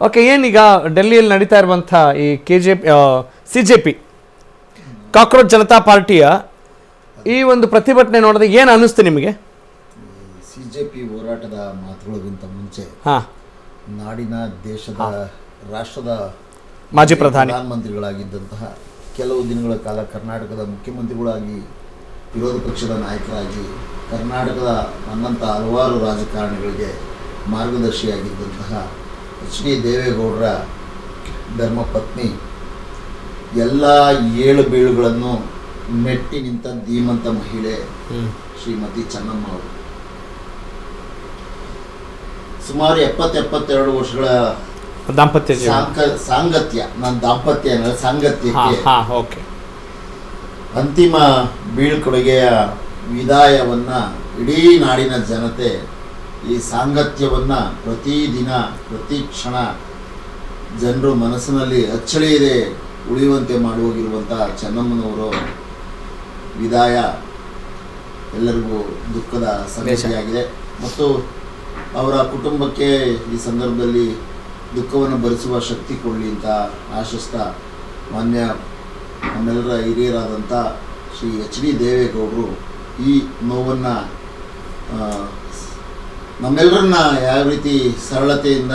Okay, ಏನೀಗ ಡೆಲ್ಲಿಯಲ್ಲಿ ನಡೀತಾ ಇರುವಂಥ ಈ CJP ಕಾಕ್ರೋಚ್ ಜನತಾ ಪಾರ್ಟಿಯ ಈ ಒಂದು ಪ್ರತಿಭಟನೆ ನೋಡಿದ್ರೆ ಏನು ಅನ್ನಿಸ್ತು ನಿಮಗೆ? CJP ಹೋರಾಟದ ಮಾತುಗಳಿಗಿಂತ ಮುಂಚೆ ನಾಡಿನ ದೇಶದ ರಾಷ್ಟ್ರದ ಮಾಜಿ ಪ್ರಧಾನಮಂತ್ರಿಗಳಾಗಿದ್ದಂತಹ ಕೆಲವು ದಿನಗಳ ಕಾಲ ಕರ್ನಾಟಕದ ಮುಖ್ಯಮಂತ್ರಿಗಳಾಗಿ ವಿರೋಧ ಪಕ್ಷದ ನಾಯಕರಾಗಿ ಕರ್ನಾಟಕದ ನನ್ನಂಥ ಹಲವಾರು ರಾಜಕಾರಣಿಗಳಿಗೆ ಮಾರ್ಗದರ್ಶಿಯಾಗಿದ್ದಂತಹ HD ದೇವೇಗೌಡರ ಧರ್ಮಪತ್ನಿ ಎಲ್ಲ ಏಳು ಬೀಳುಗಳನ್ನು ಮೆಟ್ಟಿ ನಿಂತ ಧೀಮಂತ ಮಹಿಳೆ ಶ್ರೀಮತಿ ಚೆನ್ನಮ್ಮ ಅವರು ಸುಮಾರು 70-72 ವರ್ಷಗಳ ದಾಂಪತ್ಯ ಸಾಂಗತ್ಯ, ನನ್ನ ದಾಂಪತ್ಯ ಅನ್ನೋ ಸಾಂಗತ್ಯಕ್ಕೆ ಅಂತಿಮ ಬೀಳ್ಕೊಡುಗೆಯ ವಿದಾಯವನ್ನ ಇಡೀ ನಾಡಿನ ಜನತೆ ಈ ಸಾಂಗತ್ಯವನ್ನ ಪ್ರತಿದಿನ ಪ್ರತಿ ಕ್ಷಣ ಜನರು ಮನಸ್ಸಿನಲ್ಲಿ ಅಚ್ಚಳಿಯದೆ ಉಳಿಯುವಂತೆ ಮಾಡುವಾಗಿರುವಂಥ ಚೆನ್ನಮ್ಮನವರು ವಿದಾಯ ಎಲ್ಲರಿಗೂ ದುಃಖದ ಸಂಗತಿಯಾಗಿದೆ. ಮತ್ತು ಅವರ ಕುಟುಂಬಕ್ಕೆ ಈ ಸಂದರ್ಭದಲ್ಲಿ ದುಃಖವನ್ನು ಭರಿಸುವ ಶಕ್ತಿ ಕೊಡಲಿ ಅಂತ ಆಶಿಸ್ತಾ ಮಾನ್ಯ ನಮ್ಮೆಲ್ಲರ ಹಿರಿಯರಾದಂಥ ಶ್ರೀ HD ದೇವೇಗೌಡರು ಈ ನೋವನ್ನು ನಮ್ಮೆಲ್ಲರನ್ನ ಯಾವ ರೀತಿ ಸರಳತೆಯಿಂದ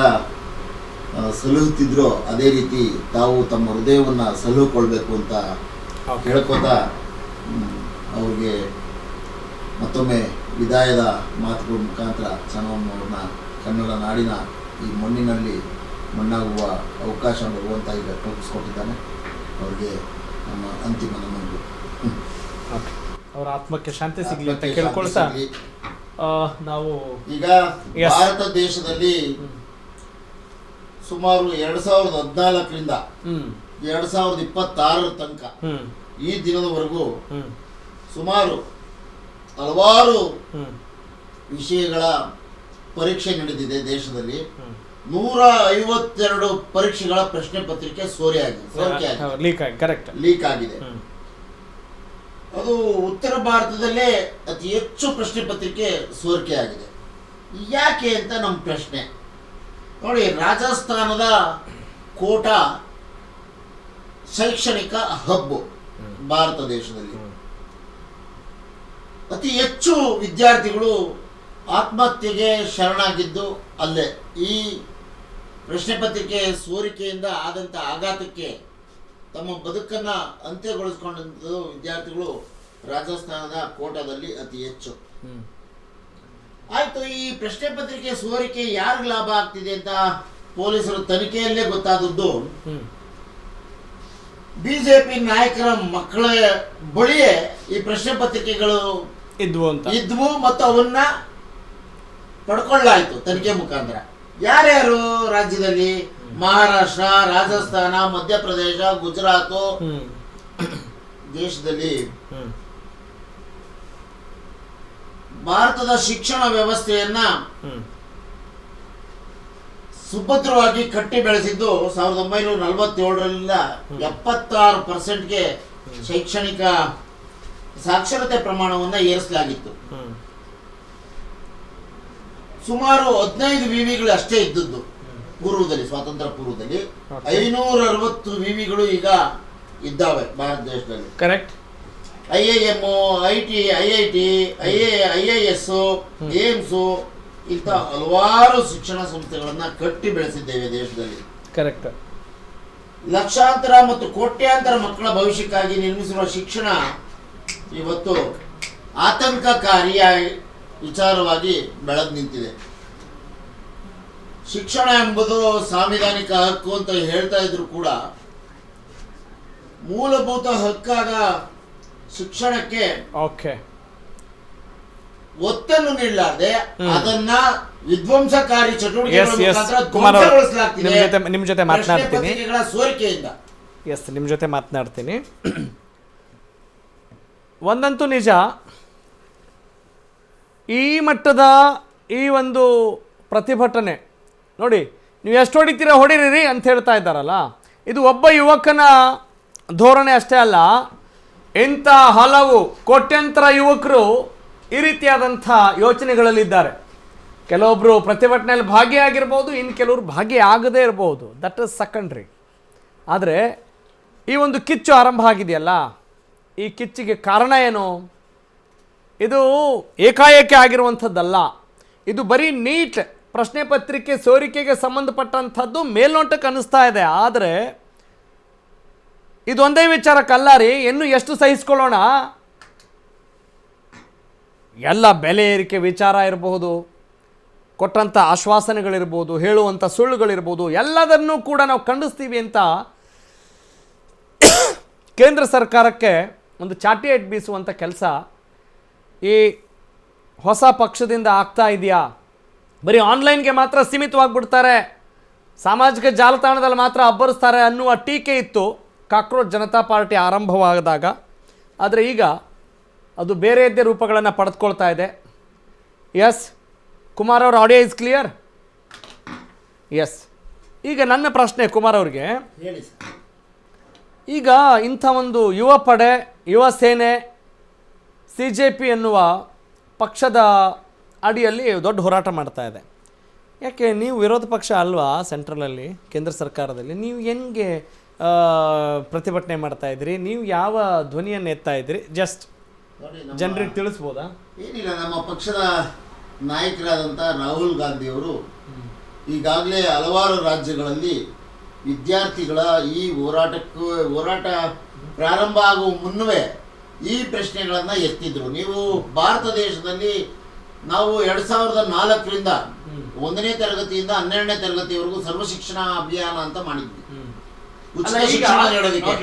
ಸಲಹುತ್ತಿದ್ರೋ ಅದೇ ರೀತಿ ತಾವು ತಮ್ಮ ಹೃದಯವನ್ನು ಸಲಹುಕೊಳ್ಬೇಕು ಅಂತ ಹೇಳ್ಕೋತಾ ಅವ್ರಿಗೆ ಮತ್ತೊಮ್ಮೆ ವಿದಾಯದ ಮಾತುಗಳ ಮುಖಾಂತರ ಚೆನ್ನಮ್ಮವ್ರನ್ನ ಕನ್ನಡ ನಾಡಿನ ಈ ಮಣ್ಣಿನಲ್ಲಿ ಮಣ್ಣಾಗುವ ಅವಕಾಶ ಭಗವಂತ ಈಗ ಕಲ್ಪಿಸ್ಕೊಟ್ಟಿದ್ದಾನೆ. ಅವ್ರಿಗೆ ನಮ್ಮ ಅಂತಿಮ ನಮನಗಳು. ಅವರ ಆತ್ಮಕ್ಕೆ ಶಾಂತಿ ಸಿಗಲಿ ಅಂತ ಕೇಳ್ಕೊಳ್ತಾ ನಾವು ಈಗ ಭಾರತ ದೇಶದಲ್ಲಿ ಸುಮಾರು 2014ರಿಂದ 2026 ತನಕ ಈ ದಿನದವರೆಗೂ ಸುಮಾರು ಹಲವಾರು ವಿಷಯಗಳ ಪರೀಕ್ಷೆ ನಡೆದಿದೆ. ದೇಶದಲ್ಲಿ 152 ಪರೀಕ್ಷೆಗಳ ಪ್ರಶ್ನೆ ಪತ್ರಿಕೆ ಲೀಕ್ ಆಗಿದೆ. ಅದು ಉತ್ತರ ಭಾರತದಲ್ಲೇ ಅತಿ ಹೆಚ್ಚು ಪ್ರಶ್ನೆ ಪತ್ರಿಕೆ ಸೋರಿಕೆ ಆಗಿದೆ. ಯಾಕೆ ಅಂತ ನಮ್ಮ ಪ್ರಶ್ನೆ. ನೋಡಿ, ರಾಜಸ್ಥಾನದ ಕೋಟಾ ಶೈಕ್ಷಣಿಕ ಹಬ್ ಭಾರತ ದೇಶದಲ್ಲಿ ಅತಿ ಹೆಚ್ಚು ವಿದ್ಯಾರ್ಥಿಗಳು ಆತ್ಮಹತ್ಯೆಗೆ ಶರಣಾಗಿದ್ದು ಅಲ್ಲೇ. ಈ ಪ್ರಶ್ನೆ ಪತ್ರಿಕೆ ಸೋರಿಕೆಯಿಂದ ಆದಂಥ ಆಘಾತಕ್ಕೆ ತಮ್ಮ ಬದುಕನ್ನ ಅಂತ್ಯಗೊಳಿಸಿಕೊಂಡಂಥ ವಿದ್ಯಾರ್ಥಿಗಳು ರಾಜಸ್ಥಾನದ ಕೋಟಾದಲ್ಲಿ ಅತಿ ಹೆಚ್ಚು. ಆಯ್ತು, ಈ ಪ್ರಶ್ನೆ ಪತ್ರಿಕೆ ಸೋರಿಕೆ ಯಾರಿಗೆ ಲಾಭ ಆಗ್ತಿದೆ ಅಂತ ಪೊಲೀಸರು ತನಿಖೆಯಲ್ಲೇ ಗೊತ್ತಾದದ್ದು ಬಿಜೆಪಿ ನಾಯಕರ ಮಕ್ಕಳ ಬಳಿಯೇ ಈ ಪ್ರಶ್ನೆ ಪತ್ರಿಕೆಗಳು ಇದ್ವು ಮತ್ತು ಅವನ್ನ ಪಡ್ಕೊಳ್ಳಾಯ್ತು ತನಿಖೆ ಮುಖಾಂತರ. ಯಾರ್ಯಾರು ರಾಜ್ಯದಲ್ಲಿ? ಮಹಾರಾಷ್ಟ್ರ, ರಾಜಸ್ಥಾನ, ಮಧ್ಯಪ್ರದೇಶ, ಗುಜರಾತ್ ದೇಶದಲ್ಲಿ ಭಾರತದ ಶಿಕ್ಷಣ ವ್ಯವಸ್ಥೆಯನ್ನ ಸುಭದ್ರವಾಗಿ ಕಟ್ಟಿ ಬೆಳೆಸಿದ್ದು 1947ರಿಂದ 76%ಗೆ ಶೈಕ್ಷಣಿಕ ಸಾಕ್ಷರತೆ ಪ್ರಮಾಣವನ್ನು ಏರಿಸಲಾಗಿತ್ತು. ಸುಮಾರು 15 ವಿವಿಗಳು ಅಷ್ಟೇ ಇದ್ದದ್ದು ಪೂರ್ವದಲ್ಲಿ, ಸ್ವಾತಂತ್ರ್ಯ ಪೂರ್ವದಲ್ಲಿ. 560 ವಿವಿಗಳು ಈಗ ಇದ್ದಾವೆ ಭಾರತ ದೇಶದಲ್ಲಿ. Correct. IIM, IT, IIT, IIS, AIIMS ಇಂಥ ಹಲವಾರು ಶಿಕ್ಷಣ ಸಂಸ್ಥೆಗಳನ್ನ ಕಟ್ಟಿ ಬೆಳೆಸಿದ್ದೇವೆ ದೇಶದಲ್ಲಿ. ಕರೆಕ್ಟ್. ಲಕ್ಷಾಂತರ ಮತ್ತು ಕೋಟ್ಯಾಂತರ ಮಕ್ಕಳ ಭವಿಷ್ಯಕ್ಕಾಗಿ ನಿರ್ಮಿಸಿರುವ ಶಿಕ್ಷಣ ಇವತ್ತು ಆತಂಕಕಾರಿಯ ವಿಚಾರವಾಗಿ ಬೆಳೆದು ನಿಂತಿದೆ. ಶಿಕ್ಷಣ ಎಂಬುದು ಸಾಂವಿಧಾನಿಕ ಹಕ್ಕು ಅಂತ ಹೇಳ್ತಾ ಇದ್ರು ಕೂಡ ಮೂಲಭೂತ ಹಕ್ಕಾದ ಶಿಕ್ಷಣಕ್ಕೆ ಒತ್ತನ್ನು ನೀಡಲಾರದೆ ಅದನ್ನ ವಿಧ್ವಂಸಕಾರಿ ಚಟುವಟಿಕೆಗಳ ನಿಮ್ಮ ಜೊತೆ ಮಾತನಾಡ್ತೀನಿ. ಸೋರಿಕೆಯಿಂದ ನಿಮ್ಮ ಜೊತೆ ಮಾತನಾಡ್ತೀನಿ. ಒಂದಂತೂ ನಿಜ, ಈ ಮಟ್ಟದ ಈ ಒಂದು ಪ್ರತಿಭಟನೆ ನೋಡಿ, ನೀವು ಎಷ್ಟು ಹೊಡಿತೀರಾ ಹೊಡಿರಿ ಅಂತ ಹೇಳ್ತಾ ಇದ್ದಾರಲ್ಲ, ಇದು ಒಬ್ಬ ಯುವಕನ ಧೋರಣೆ ಅಷ್ಟೇ ಅಲ್ಲ. ಇಂಥ ಹಲವು ಕೋಟ್ಯಂತರ ಯುವಕರು ಈ ರೀತಿಯಾದಂಥ ಯೋಚನೆಗಳಲ್ಲಿದ್ದಾರೆ. ಕೆಲವೊಬ್ಬರು ಪ್ರತಿಭಟನೆಯಲ್ಲಿ ಭಾಗಿಯಾಗಿರ್ಬೋದು, ಇನ್ನು ಕೆಲವರು ಭಾಗಿಯಾಗದೇ ಇರ್ಬೋದು, ದಟ್ ಇಸ್ ಸೆಕೆಂಡ್ರಿ. ಆದರೆ ಈ ಒಂದು ಕಿಚ್ಚು ಆರಂಭ ಆಗಿದೆಯಲ್ಲ, ಈ ಕಿಚ್ಚಿಗೆ ಕಾರಣ ಏನು? ಇದು ಏಕಾಏಕಿ ಆಗಿರುವಂಥದ್ದಲ್ಲ. ಇದು ಬರೀ ನೀಟ್ ಪ್ರಶ್ನೆ ಪತ್ರಿಕೆ ಸೋರಿಕೆಗೆ ಸಂಬಂಧಪಟ್ಟಂಥದ್ದು ಮೇಲ್ನೋಟಕ್ಕೆ ಅನ್ನಿಸ್ತಾ ಇದೆ. ಆದರೆ ಇದೊಂದೇ ವಿಚಾರಕ್ಕಲ್ಲ ರೀ, ಇನ್ನು ಎಷ್ಟು ಸಹಿಸ್ಕೊಳ್ಳೋಣ? ಎಲ್ಲ ಬೆಲೆ ಏರಿಕೆ ವಿಚಾರ ಇರಬಹುದು, ಕೊಟ್ಟಂಥ ಆಶ್ವಾಸನೆಗಳಿರ್ಬೋದು, ಹೇಳುವಂಥ ಸುಳ್ಳುಗಳಿರ್ಬೋದು, ಎಲ್ಲದನ್ನೂ ಕೂಡ ನಾವು ಖಂಡಿಸ್ತೀವಿ ಅಂತ ಕೇಂದ್ರ ಸರ್ಕಾರಕ್ಕೆ ಒಂದು ಚಾಟಿ ಏಟ್ ಬೀಸುವಂಥ ಕೆಲಸ ಈ ಹೊಸ ಪಕ್ಷದಿಂದ ಆಗ್ತಾ ಇದೆಯಾ? ಬರೀ ಆನ್ಲೈನ್ಗೆ ಮಾತ್ರ ಸೀಮಿತವಾಗಿಬಿಡ್ತಾರೆ, ಸಾಮಾಜಿಕ ಜಾಲತಾಣದಲ್ಲಿ ಮಾತ್ರ ಅಬ್ಬರಿಸ್ತಾರೆ ಅನ್ನುವ ಟೀಕೆ ಇತ್ತು ಕಾಕ್ರೋಚ್ ಜನತಾ ಪಾರ್ಟಿ ಆರಂಭವಾದಾಗ. ಆದರೆ ಈಗ ಅದು ಬೇರೆಯದ್ದೇ ರೂಪಗಳನ್ನು ಪಡೆದುಕೊಳ್ತಾ ಇದೆ. ಎಸ್ ಕುಮಾರ್ ಅವ್ರ ಆಡಿಯೋ ಇಸ್ ಕ್ಲಿಯರ್? ಎಸ್. ಈಗ ನನ್ನ ಪ್ರಶ್ನೆ ಕುಮಾರ್ ಅವ್ರಿಗೆ, ಹೇಳಿ ಸರ್. ಈಗ ಇಂಥ ಒಂದು ಯುವ ಪಡೆ, ಯುವ ಸೇನೆ, CJP ಎನ್ನುವ ಪಕ್ಷದ ಅಡಿಯಲ್ಲಿ ದೊಡ್ಡ ಹೋರಾಟ ಮಾಡ್ತಾ ಇದೆ. ಯಾಕೆ ನೀವು ವಿರೋಧ ಪಕ್ಷ ಅಲ್ವಾ ಸೆಂಟ್ರಲಲ್ಲಿ, ಕೇಂದ್ರ ಸರ್ಕಾರದಲ್ಲಿ? ನೀವು ಹೆಂಗೆ ಪ್ರತಿಭಟನೆ ಮಾಡ್ತಾ ಇದ್ರಿ? ನೀವು ಯಾವ ಧ್ವನಿಯನ್ನು ಎತ್ತಾ ಇದ್ರಿ? ಜಸ್ಟ್ ಜನರಿಗೆ ತಿಳಿಸ್ಬೋದಾ? ಏನಿಲ್ಲ, ನಮ್ಮ ಪಕ್ಷದ ನಾಯಕರಾದಂಥ ರಾಹುಲ್ ಗಾಂಧಿಯವರು ಈಗಾಗಲೇ ಹಲವಾರು ರಾಜ್ಯಗಳಲ್ಲಿ ವಿದ್ಯಾರ್ಥಿಗಳ ಈ ಹೋರಾಟ ಪ್ರಾರಂಭ ಆಗುವ ಮುನ್ನವೇ ಈ ಪ್ರಶ್ನೆಗಳನ್ನು ಎತ್ತಿದ್ರು. ನೀವು ಭಾರತ ದೇಶದಲ್ಲಿ ನಾವು 2004ರಿಂದ 1ನೇ ತರಗತಿಯಿಂದ 12ನೇ ತರಗತಿವರೆಗೂ ಸರ್ವ ಶಿಕ್ಷಣ ಅಭಿಯಾನ ಅಂತ ಮಾಡಿದ್ವಿ. ಉಚಿತ ಶಿಕ್ಷಣ ನೀಡೋದಕ್ಕೆ.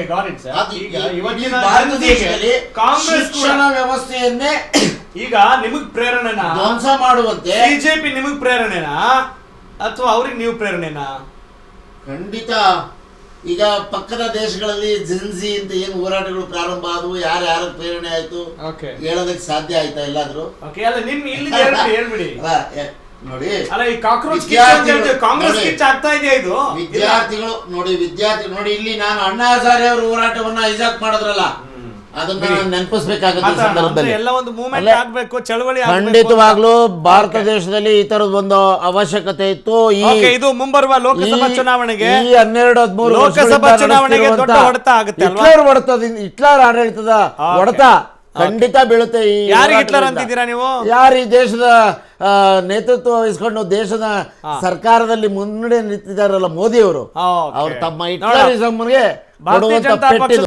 ಭಾರತ ದೇಶದಲ್ಲಿ ಶಿಕ್ಷಣ ವ್ಯವಸ್ಥೆಯನ್ನೇ ಈಗ ನಿಮಗೆ ಪ್ರೇರಣೆನಾ ಧ್ವಂಸ ಮಾಡುವಂತೆ CJP ನಿಮಗೆ ಪ್ರೇರಣೆನಾ ಅಥವಾ ಅವ್ರಿಗೆ ನೀವು ಪ್ರೇರಣೆನಾ? ಖಂಡಿತ. ಈಗ ಪಕ್ಕದ ದೇಶಗಳಲ್ಲಿ ಜಿನ್ಸಿ ಅಂತ ಏನು ಹೋರಾಟಗಳು ಪ್ರಾರಂಭ ಆದವು, ಯಾರ್ಯಾರ ಪ್ರೇರಣೆ ಆಯ್ತು ಹೇಳೋದಕ್ಕೆ ಸಾಧ್ಯ ಆಯ್ತಾ ಎಲ್ಲಾದ್ರೂ? ನೋಡಿ, ವಿದ್ಯಾರ್ಥಿಗಳು ನೋಡಿ ಇಲ್ಲಿ ನಾನು ಅಣ್ಣಾ ಹಜಾರೆ ಅವ್ರ ಹೋರಾಟವನ್ನ ಹೈಜಾಕ್ ಮಾಡಿದ್ರಲ್ಲ, ಅದನ್ನ ನೆನಪಿಸ್ಬೇಕಾಗುತ್ತೆ. ಖಂಡಿತವಾಗ್ಲೂ ಭಾರತ ದೇಶದಲ್ಲಿ ಈ ತರದ ಒಂದು ಅವಶ್ಯಕತೆ ಇತ್ತು. ಇದು ಮುಂಬರುವ ಲೋಕಸಭಾ ಚುನಾವಣೆಗೆ, ಈ 12-13 ಲೋಕಸಭಾ ಚುನಾವಣೆಗೆ ಹಿಟ್ಲರ್ ಆಡಳಿತದ ಹೊಡೆತ ಖಂಡಿತ ಬೀಳುತ್ತೆ. ಯಾರು ಈ ದೇಶದ ನೇತೃತ್ವ ವಹಿಸ್ಕೊಂಡು ದೇಶದ ಸರ್ಕಾರದಲ್ಲಿ ಮುನ್ನಡೆ ನಿಂತಿದ್ದಾರಲ್ಲ ಮೋದಿ ಅವರು, ಅವ್ರು ತಮ್ಮ ಹಿಟ್ಲರಿಸಂಗೆ ಕೊಡುವಂತ ಪೆಟ್ಟಿದು.